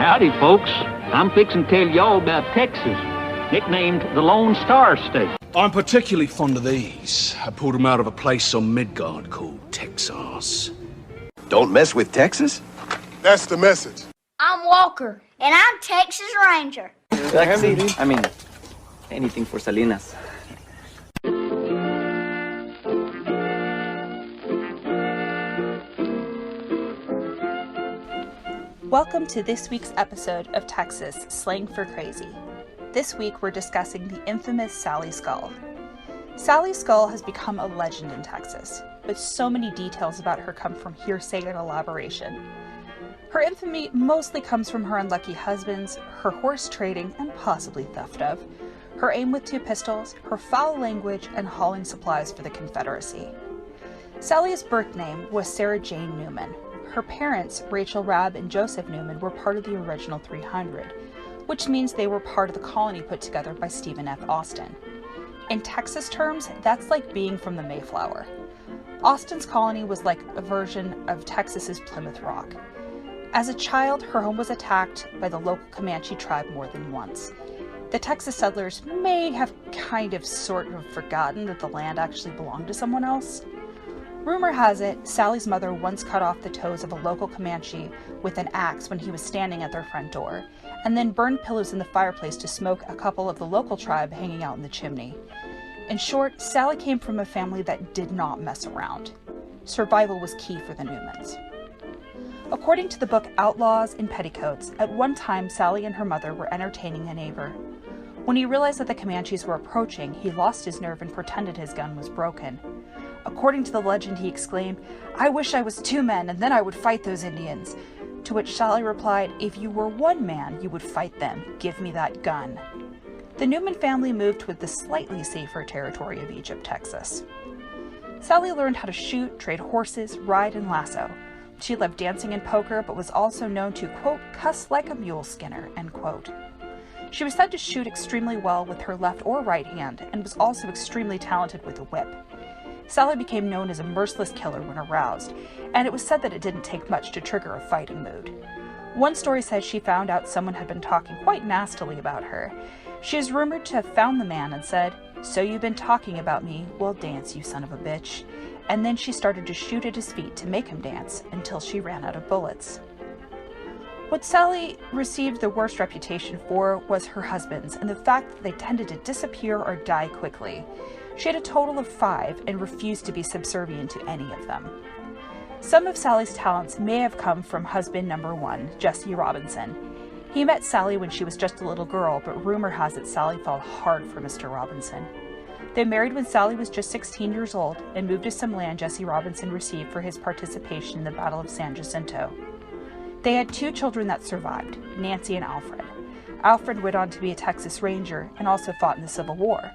Howdy, folks. I'm fixing to tell y'all about Texas, nicknamed the Lone Star State. I'm particularly fond of these. I pulled them out of a place on Midgard called Texas. Don't mess with Texas? That's the message. I'm Walker, and I'm Texas Ranger. I mean, anything for Salinas. Welcome to this week's episode of Texas Slang for Crazy. This week we're discussing the infamous Sally Skull. Sally Skull has become a legend in Texas, but so many details about her come from hearsay and elaboration. Her infamy mostly comes from her unlucky husbands, her horse trading and possibly theft of, her aim with 2 pistols, her foul language, and hauling supplies for the Confederacy. Sally's birth name was Sarah Jane Newman. Her parents, Rachel Rabb and Joseph Newman, were part of the original 300, which means they were part of the colony put together by Stephen F. Austin. In Texas terms, that's like being from the Mayflower. Austin's colony was like a version of Texas's Plymouth Rock. As a child, her home was attacked by the local Comanche tribe more than once. The Texas settlers may have sort of forgotten that the land actually belonged to someone else. Rumor has it, Sally's mother once cut off the toes of a local Comanche with an axe when he was standing at their front door, and then burned pillows in the fireplace to smoke a couple of the local tribe hanging out in the chimney. In short, Sally came from a family that did not mess around. Survival was key for the Newmans. According to the book Outlaws in Petticoats, at one time Sally and her mother were entertaining a neighbor. When he realized that the Comanches were approaching, he lost his nerve and pretended his gun was broken. According to the legend, he exclaimed, "I wish I was 2 men, and then I would fight those Indians." To which Sally replied, "If you were 1 man, you would fight them. Give me that gun." The Newman family moved with the slightly safer territory of Egypt, Texas. Sally learned how to shoot, trade horses, ride, and lasso. She loved dancing and poker, but was also known to, quote, cuss like a mule skinner, end quote. She was said to shoot extremely well with her left or right hand, and was also extremely talented with a whip. Sally became known as a merciless killer when aroused, and it was said that it didn't take much to trigger a fighting mood. One story says she found out someone had been talking quite nastily about her. She is rumored to have found the man and said, "So you've been talking about me? Well, dance, you son of a bitch." And then she started to shoot at his feet to make him dance until she ran out of bullets. What Sally received the worst reputation for was her husbands and the fact that they tended to disappear or die quickly. She had a total of 5 and refused to be subservient to any of them. Some of Sally's talents may have come from husband number 1, Jesse Robinson. He met Sally when she was just a little girl, but rumor has it Sally fell hard for Mr. Robinson. They married when Sally was just 16 years old and moved to some land Jesse Robinson received for his participation in the Battle of San Jacinto. They had 2 children that survived, Nancy and Alfred. Alfred went on to be a Texas Ranger and also fought in the Civil War.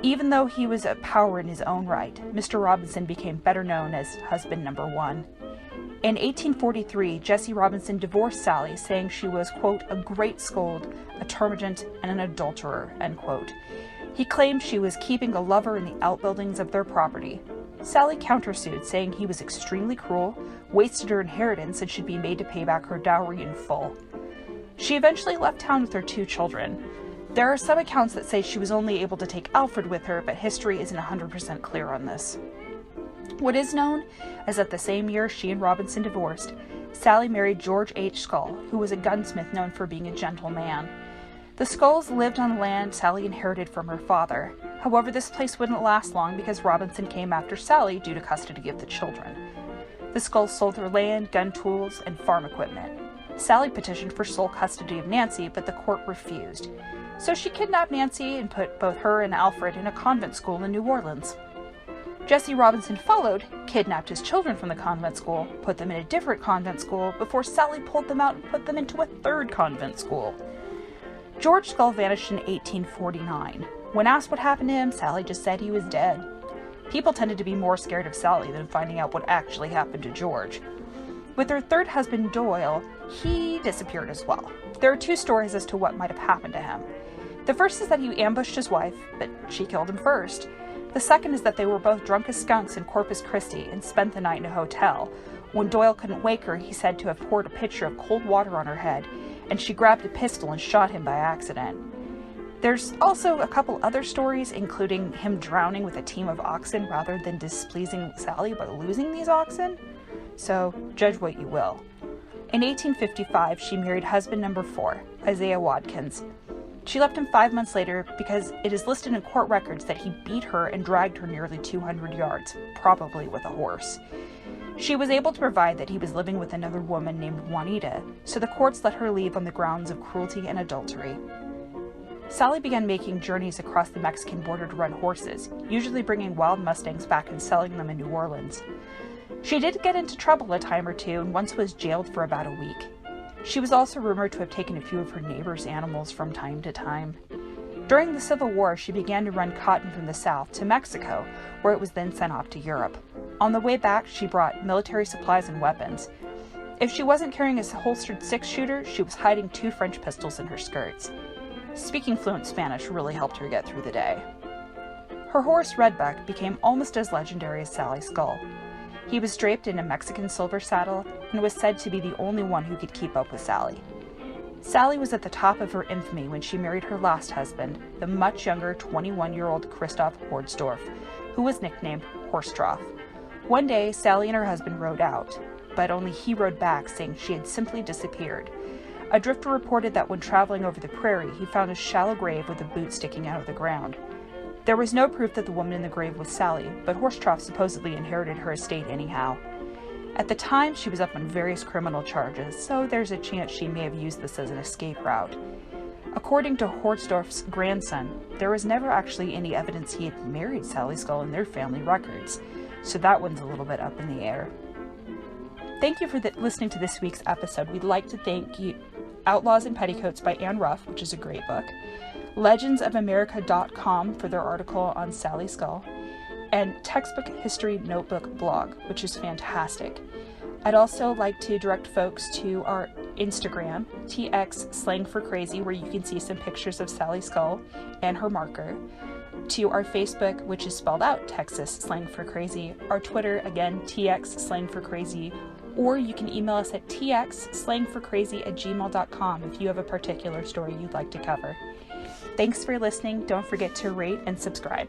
Even though he was a power in his own right, Mr. Robinson became better known as husband number 1. In 1843, Jesse Robinson divorced Sally, saying she was, quote, a great scold, a termagant, and an adulterer, end quote. He claimed she was keeping a lover in the outbuildings of their property. Sally countersued, saying he was extremely cruel, wasted her inheritance, and should be made to pay back her dowry in full. She eventually left town with her 2 children. There are some accounts that say she was only able to take Alfred with her, but history isn't 100% clear on this. What is known is that the same year she and Robinson divorced, Sally married George H. Skull, who was a gunsmith known for being a gentle man. The Skulls lived on land Sally inherited from her father. However, this place wouldn't last long because Robinson came after Sally due to custody of the children. The Skulls sold their land, gun tools, and farm equipment. Sally petitioned for sole custody of Nancy, but the court refused. So she kidnapped Nancy and put both her and Alfred in a convent school in New Orleans. Jesse Robinson followed, kidnapped his children from the convent school, put them in a different convent school before Sally pulled them out and put them into a 3rd convent school. George Skull vanished in 1849. When asked what happened to him, Sally just said he was dead. People tended to be more scared of Sally than finding out what actually happened to George. With her 3rd husband, Doyle, he disappeared as well. There are 2 stories as to what might have happened to him. The first is that he ambushed his wife, but she killed him first. The second is that they were both drunk as skunks in Corpus Christi and spent the night in a hotel, When Doyle couldn't wake her, he said to have poured a pitcher of cold water on her head, and she grabbed a pistol and shot him by accident. There's also a couple other stories, including him drowning with a team of oxen rather than displeasing Sally by losing these oxen. So, judge what you will. In 1855, she married husband number 4, Isaiah Watkins. She left him 5 months later because it is listed in court records that he beat her and dragged her nearly 200 yards, probably with a horse. She was able to provide that he was living with another woman named Juanita, so the courts let her leave on the grounds of cruelty and adultery. Sally began making journeys across the Mexican border to run horses, usually bringing wild mustangs back and selling them in New Orleans. She did get into trouble a time or two and once was jailed for about a week. She was also rumored to have taken a few of her neighbors' animals from time to time. During the Civil War, she began to run cotton from the South to Mexico, where it was then sent off to Europe. On the way back, she brought military supplies and weapons. If she wasn't carrying a holstered 6-shooter, she was hiding 2 French pistols in her skirts. Speaking fluent Spanish really helped her get through the day. Her horse, Redbuck, became almost as legendary as Sally Skull. He was draped in a Mexican silver saddle and was said to be the only one who could keep up with Sally. Sally was at the top of her infamy when she married her last husband, the much younger 21-year-old Christoph Hordsdorf, who was nicknamed Horsetrough. One day, Sally and her husband rode out, but only he rode back, saying she had simply disappeared. A drifter reported that when traveling over the prairie, he found a shallow grave with a boot sticking out of the ground. There was no proof that the woman in the grave was Sally, but Horsetrough supposedly inherited her estate anyhow. At the time, she was up on various criminal charges, so there's a chance she may have used this as an escape route. According to Hordsdorf's grandson, there was never actually any evidence he had married Sally Skull in their family records, so that one's a little bit up in the air. Thank you for listening to this week's episode. We'd like to thank you Outlaws and Petticoats by Anne Ruff, which is a great book, legendsofamerica.com for their article on Sally Skull, and Textbook History Notebook blog, which is fantastic. I'd also like to direct folks to our Instagram, TX Slang for Crazy, where you can see some pictures of Sally Skull and her marker, to our Facebook, which is spelled out Texas Slang for Crazy, our Twitter, again, TX Slang for Crazy, or you can email us at txslangforcrazy@gmail.com if you have a particular story you'd like to cover. Thanks for listening. Don't forget to rate and subscribe.